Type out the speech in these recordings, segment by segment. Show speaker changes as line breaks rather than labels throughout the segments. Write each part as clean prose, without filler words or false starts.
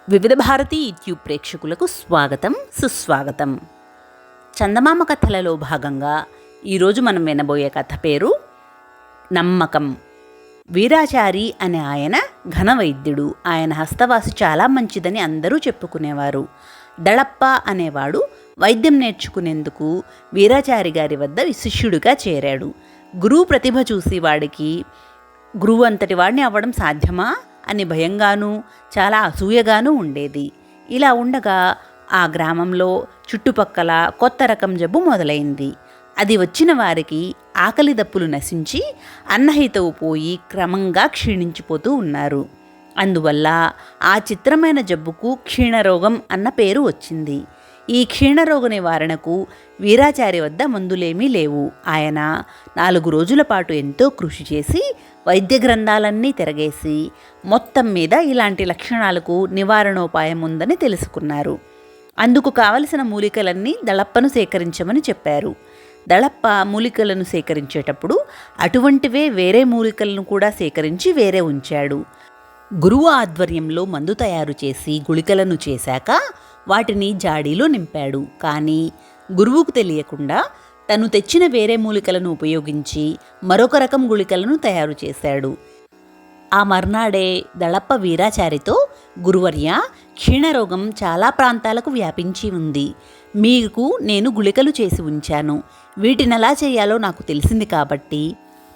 వివిధ భారతి యూట్యూబ్ ప్రేక్షకులకు స్వాగతం సుస్వాగతం. చందమామ కథలలో భాగంగా ఈరోజు మనం వినబోయే కథ పేరు నమ్మకం. వీరాచారి అనే ఆయన ఘన వైద్యుడు. ఆయన హస్తవాసి చాలా మంచిదని అందరూ చెప్పుకునేవారు. దళప్ప అనేవాడు వైద్యం నేర్చుకునేందుకు వీరాచారి గారి వద్ద శిష్యుడిగా చేరాడు. గురువు ప్రతిభ చూసి వాడికి గురువు అంతటి వాడిని అవ్వడం సాధ్యమా అని భయంగానూ చాలా అసూయగానూ ఉండేది. ఇలా ఉండగా ఆ గ్రామంలో చుట్టుపక్కల కొత్త రకం జబ్బు మొదలైంది. అది వచ్చిన వారికి ఆకలి దప్పులు నశించి అన్నహితవు పోయి క్రమంగా క్షీణించిపోతూ ఉన్నారు. అందువల్ల ఆ చిత్రమైన జబ్బుకు క్షీణరోగం అన్న పేరు వచ్చింది. ఈ క్షీణరోగ నివారణకు వీరాచారి వద్ద మందులేమీ లేవు. ఆయన 4 రోజుల పాటు ఎంతో కృషి చేసి వైద్య గ్రంథాలన్నీ తిరగేసి మొత్తం మీద ఇలాంటి లక్షణాలకు నివారణోపాయం ఉందని తెలుసుకున్నారు. అందుకు కావలసిన మూలికలన్నీ దళప్పను సేకరించమని చెప్పారు. దళప్ప మూలికలను సేకరించేటప్పుడు అటువంటివే వేరే మూలికలను కూడా సేకరించి వేరే ఉంచాడు. గురువు ఆధ్వర్యంలో మందు తయారు చేసి గుళికలను చేశాక వాటిని జాడీలో నింపాడు. కానీ గురువుకు తెలియకుండా తను తెచ్చిన వేరే మూలికలను ఉపయోగించి మరొక రకం గుళికలను తయారు చేశాడు. ఆ మర్నాడే దళప్ప వీరాచారితో, గురువర్య, క్షీణరోగం చాలా ప్రాంతాలకు వ్యాపించి ఉంది. మీకు నేను గుళికలు చేసి ఉంచాను. వీటినెలా చేయాలో నాకు తెలిసింది కాబట్టి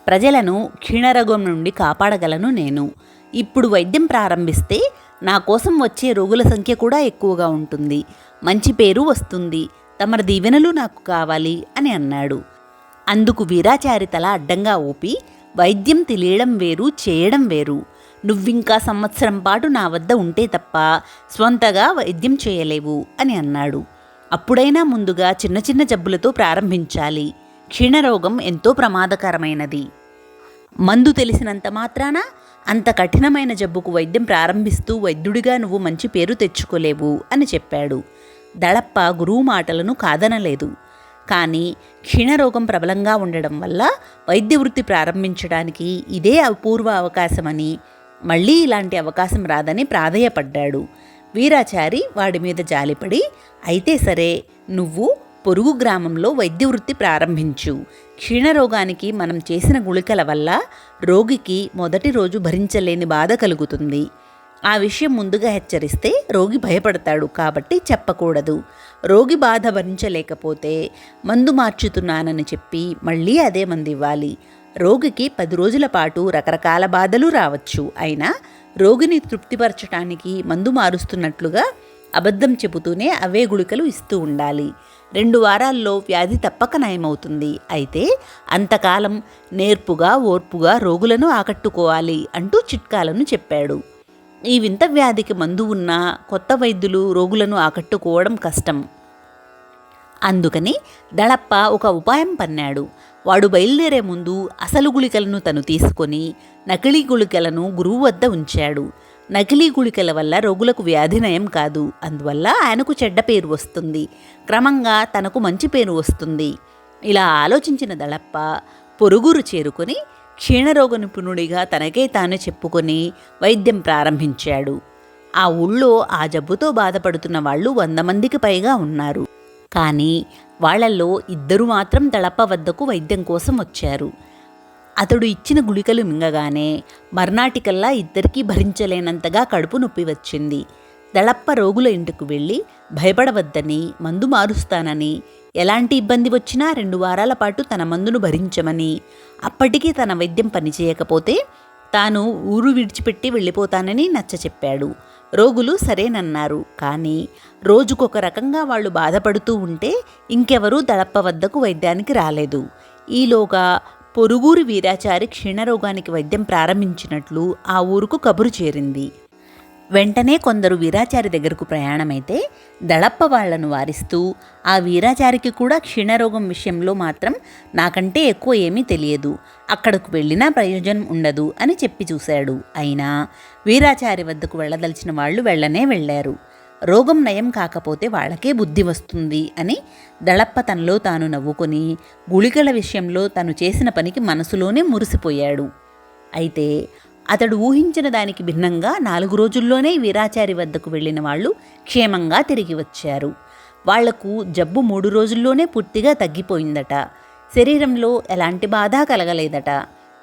ప్రజలను క్షీణరోగం నుండి కాపాడగలను నేను. ఇప్పుడు వైద్యం ప్రారంభిస్తే నా కోసం వచ్చే రోగుల సంఖ్య కూడా ఎక్కువగా ఉంటుంది. మంచి పేరు వస్తుంది. తమరి దీవెనలు నాకు కావాలి అని అన్నాడు. అందుకు వీరాచారి తల అడ్డంగా ఊపి, వైద్యం తెలియడం వేరు, చేయడం వేరు. నువ్వింకా సంవత్సరం పాటు నా వద్ద ఉంటే తప్ప స్వంతగా వైద్యం చేయలేవు అని అన్నాడు. అప్పుడైనా ముందుగా చిన్న చిన్న జబ్బులతో ప్రారంభించాలి. క్షీణరోగం ఎంతో ప్రమాదకరమైనది. మందు తెలిసినంత మాత్రాన అంత కఠినమైన జబ్బుకు వైద్యం ప్రారంభిస్తూ వైద్యుడిగా నువ్వు మంచి పేరు తెచ్చుకోలేవు అని చెప్పాడు. దళప్ప గురువు మాటలను కాదనలేదు. కానీ క్షీణరోగం ప్రబలంగా ఉండడం వల్ల వైద్య వృత్తి ప్రారంభించడానికి ఇదే అపూర్వ అవకాశమని, మళ్ళీ ఇలాంటి అవకాశం రాదని ప్రాధేయపడ్డాడు. వీరాచారి వాడి మీద జాలిపడి, అయితే సరే, నువ్వు పొరుగు గ్రామంలో వైద్య వృత్తి ప్రారంభించు. క్షీణరోగానికి మనం చేసిన గుళికల వల్ల రోగికి మొదటి రోజు భరించలేని బాధ కలుగుతుంది. ఆ విషయం ముందుగా హెచ్చరిస్తే రోగి భయపడతాడు కాబట్టి చెప్పకూడదు. రోగి బాధ భరించలేకపోతే మందు మార్చుతున్నానని చెప్పి మళ్ళీ అదే మందు ఇవ్వాలి. రోగికి 10 రోజుల పాటు రకరకాల బాధలు రావచ్చు. అయినా రోగిని తృప్తిపరచడానికి మందు మారుస్తున్నట్లుగా అబద్ధం చెబుతూనే అవే గుళికలు ఇస్తూ ఉండాలి. 2 వారాల్లో వ్యాధి తప్పక నయమవుతుంది. అయితే అంతకాలం నేర్పుగా ఓర్పుగా రోగులను ఆకట్టుకోవాలి అంటూ చిట్కాలను చెప్పాడు. ఈ వింత వ్యాధికి మందు ఉన్నా కొత్త వైద్యులు రోగులను ఆకట్టుకోవడం కష్టం. అందుకని దళప్ప ఒక ఉపాయం పన్నాడు. వాడు బయలుదేరే ముందు అసలు గుళికలను తను తీసుకొని నకిలీ గుళికలను గురువు వద్ద ఉంచాడు. నకిలీ గుళికల వల్ల రోగులకు వ్యాధి నయం కాదు. అందువల్ల ఆయనకు చెడ్డ పేరు వస్తుంది. క్రమంగా తనకు మంచి పేరు వస్తుంది. ఇలా ఆలోచించిన దళప్ప పొరుగురు చేరుకొని క్షీణరోగ నిపుణుడిగా తనకే తాను చెప్పుకొని వైద్యం ప్రారంభించాడు. ఆ ఊళ్ళో ఆ జబ్బుతో బాధపడుతున్న వాళ్ళు 100 మందికి పైగా ఉన్నారు. కానీ వాళ్లలో 2 మాత్రం దళప్ప వద్దకు వైద్యం కోసం వచ్చారు. అతడు ఇచ్చిన గుళికలు మింగగానే మర్నాటికల్లా 2కి భరించలేనంతగా కడుపు నొప్పి వచ్చింది. దళప్ప రోగుల ఇంటికి వెళ్ళి భయపడవద్దని, మందు మారుస్తానని, ఎలాంటి ఇబ్బంది వచ్చినా 2 వారాల పాటు తన మందును భరించమని, అప్పటికీ తన వైద్యం పనిచేయకపోతే తాను ఊరు విడిచిపెట్టి వెళ్ళిపోతానని నచ్చచెప్పాడు. రోగులు సరేనన్నారు. కానీ రోజుకొక రకంగా వాళ్ళు బాధపడుతూ ఉంటే ఇంకెవరూ దళప్ప వద్దకు వైద్యానికి రాలేదు. ఈలోగా పొరుగురు వీరాచారి క్షీణరోగానికి వైద్యం ప్రారంభించినట్లు ఆ ఊరుకు కబురు చేరింది. వెంటనే కొందరు వీరాచారి దగ్గరకు ప్రయాణమైతే దళప్ప వాళ్లను వారిస్తూ, ఆ వీరాచారికి కూడా క్షీణరోగం విషయంలో మాత్రం నాకంటే ఎక్కువ ఏమీ తెలియదు, అక్కడకు వెళ్ళినా ప్రయోజనం ఉండదు అని చెప్పి చూశాడు. అయినా వీరాచారి వద్దకు వెళ్ళదలిచిన వాళ్ళు వెళ్ళనే వెళ్ళారు. రోగం నయం కాకపోతే వాళ్ళకే బుద్ధి వస్తుంది అని దళప్ప తనలో తాను నవ్వుకొని గుళికల విషయంలో తను చేసిన పనికి మనసులోనే మురిసిపోయాడు. అయితే అతడు ఊహించిన దానికి భిన్నంగా 4 రోజుల్లోనే వీరాచారి వద్దకు వెళ్ళిన వాళ్ళు క్షేమంగా తిరిగి వచ్చారు. వాళ్లకు జబ్బు 3 రోజుల్లోనే పూర్తిగా తగ్గిపోయిందట. శరీరంలో ఎలాంటి బాధ కలగలేదట.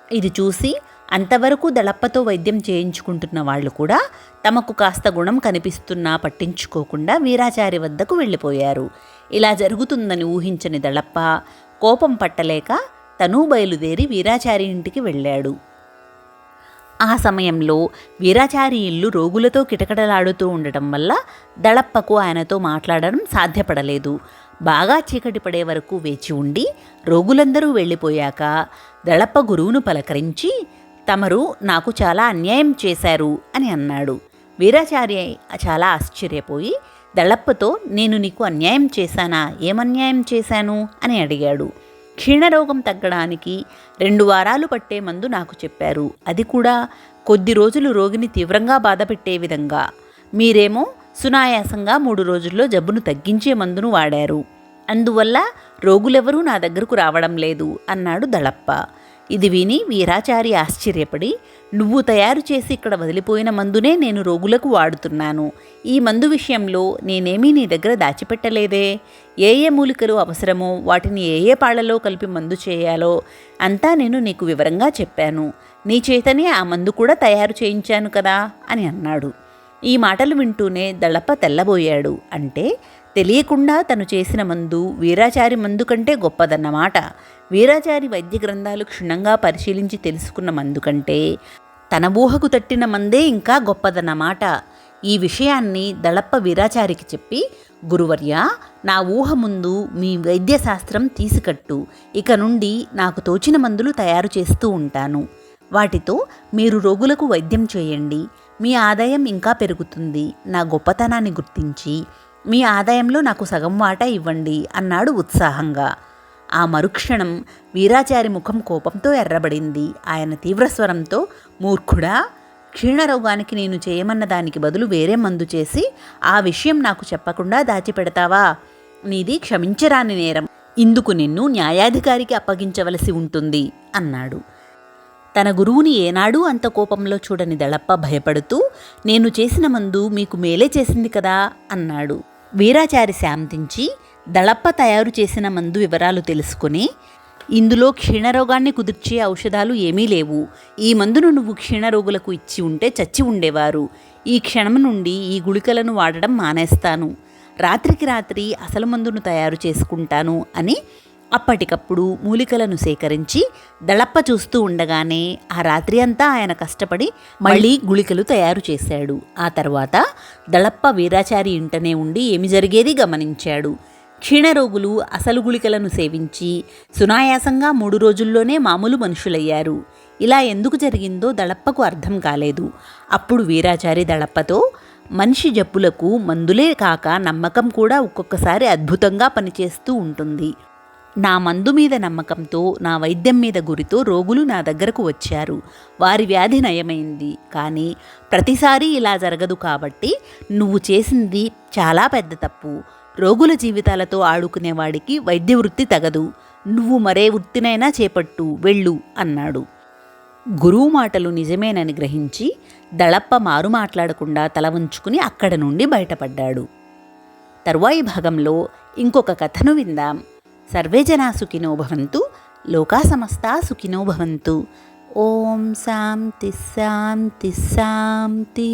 ఇది చూసి అంతవరకు దళప్పతో వైద్యం చేయించుకుంటున్న వాళ్ళు కూడా తమకు కాస్త గుణం కనిపిస్తున్నా పట్టించుకోకుండా వీరాచారి వద్దకు వెళ్ళిపోయారు. ఇలా జరుగుతుందని ఊహించని దళప్ప కోపం పట్టలేక తనూ బయలుదేరి వీరాచారి ఇంటికి వెళ్ళాడు. ఆ సమయంలో వీరాచారి ఇల్లు రోగులతో కిటకిటలాడుతూ ఉండటం వల్ల దళప్పకు ఆయనతో మాట్లాడడం సాధ్యపడలేదు. బాగా చీకటి పడే వరకు వేచి ఉండి రోగులందరూ వెళ్ళిపోయాక దళప్ప గురువును పలకరించి, తమరు నాకు చాలా అన్యాయం చేశారు అని అన్నాడు. వీరాచారి చాలా ఆశ్చర్యపోయి దళప్పతో, నేను నీకు అన్యాయం చేశానా? ఏమన్యాయం చేశాను అని అడిగాడు. క్షీణరోగం తగ్గడానికి 2 వారాలు పట్టే మందు నాకు చెప్పారు. అది కూడా కొద్ది రోజులు రోగిని తీవ్రంగా బాధపెట్టే విధంగా. మీరేమో సునాయాసంగా 3 రోజుల్లో జబ్బును తగ్గించే మందును వాడారు. అందువల్ల రోగులెవరూ నా దగ్గరకు రావడం లేదు అన్నాడు దళప్ప. ఇది విని వీరాచారి ఆశ్చర్యపడి, నువ్వు తయారు చేసి ఇక్కడ వదిలిపోయిన మందునే నేను రోగులకు వాడుతున్నాను. ఈ మందు విషయంలో నేనేమీ నీ దగ్గర దాచిపెట్టలేదే. ఏ మూలికలు అవసరమో వాటిని ఏ పాళ్లలో కలిపి మందు చేయాలో అంతా నేను నీకు వివరంగా చెప్పాను. నీ చేతనే ఆ మందు కూడా తయారు చేయించాను కదా అని అన్నాడు. ఈ మాటలు వింటూనే దళప్ప తెల్లబోయాడు. అంటే తెలియకుండా తను చేసిన మందు వీరాచారి మందు కంటే గొప్పదన్నమాట. వీరాచారి వైద్య గ్రంథాలు క్షుణ్ణంగా పరిశీలించి తెలుసుకున్న మందు కంటే తన ఊహకు తట్టిన మందే ఇంకా గొప్పదన్నమాట. ఈ విషయాన్ని దళప్ప వీరాచారికి చెప్పి, గురువర్య, నా ఊహ ముందు మీ వైద్యశాస్త్రం తీసికట్టు. ఇక నుండి నాకు తోచిన మందులు తయారు చేస్తూ ఉంటాను. వాటితో మీరు రోగులకు వైద్యం చేయండి. మీ ఆదాయం ఇంకా పెరుగుతుంది. నా గొప్పతనాన్ని గుర్తించి మీ ఆదాయంలో నాకు సగం వాటా ఇవ్వండి అన్నాడు ఉత్సాహంగా. ఆ మరుక్షణం వీరాచారి ముఖం కోపంతో ఎర్రబడింది. ఆయన తీవ్రస్వరంతో, మూర్ఖుడా, క్షీణరోగానికి నేను చేయమన్న దానికి బదులు వేరే మందు చేసి ఆ విషయం నాకు చెప్పకుండా దాచిపెడతావా? నీది క్షమించరాని నేరం. ఇందుకు నిన్ను న్యాయాధికారికి అప్పగించవలసి ఉంటుంది అన్నాడు. తన గురువుని ఏనాడూ అంత కోపంలో చూడని దళప్ప భయపడుతూ, నేను చేసిన మందు మీకు మేలే చేసింది కదా అన్నాడు. వీరాచారి శాంతించి దళప్ప తయారు చేసిన మందు వివరాలు తెలుసుకుని, ఇందులో క్షీణరోగాన్ని కుదిర్చే ఔషధాలు ఏమీ లేవు. ఈ మందును నువ్వు క్షీణరోగులకు ఇచ్చి ఉంటే చచ్చి ఉండేవారు. ఈ క్షణం నుండి ఈ గుళికలను వాడడం మానేస్తాను. రాత్రికి రాత్రి అసలు మందును తయారు చేసుకుంటాను అని అప్పటికప్పుడు మూలికలను సేకరించి దళప్ప చూస్తూ ఉండగానే ఆ రాత్రి అంతా ఆయన కష్టపడి మళ్ళీ గుళికలు తయారు చేశాడు. ఆ తర్వాత దళప్ప వీరాచారి ఇంటనే ఉండి ఏమి జరిగేది గమనించాడు. క్షీణరోగులు అసలు గుళికలను సేవించి సునాయాసంగా 3 రోజుల్లోనే మామూలు మనుషులయ్యారు. ఇలా ఎందుకు జరిగిందో దళప్పకు అర్థం కాలేదు. అప్పుడు వీరాచారి దళప్పతో, మనిషి జబ్బులకు మందులే కాక నమ్మకం కూడా ఒక్కొక్కసారి అద్భుతంగా పనిచేస్తూ ఉంటుంది. నా మందు మీద నమ్మకంతో, నా వైద్యం మీద గురితో రోగులు నా దగ్గరకు వచ్చారు. వారి వ్యాధి నయమైంది. కానీ ప్రతిసారి ఇలా జరగదు. కాబట్టి నువ్వు చేసింది చాలా పెద్ద తప్పు. రోగుల జీవితాలతో ఆడుకునేవాడికి వైద్య వృత్తి తగదు. నువ్వు మరే వృత్తినైనా చేపట్టు, వెళ్ళు అన్నాడు. గురువు మాటలు నిజమేనని గ్రహించి దళప్ప మారు మాట్లాడకుండా తల వంచుకుని అక్కడ నుండి బయటపడ్డాడు. తరువాయి భాగంలో ఇంకొక కథను విందాం. సర్వే జనా సుఖినో భవంతు, లోకా సమస్తా సుఖినో భవంతు. ఓం శాంతి శాంతి శాంతి.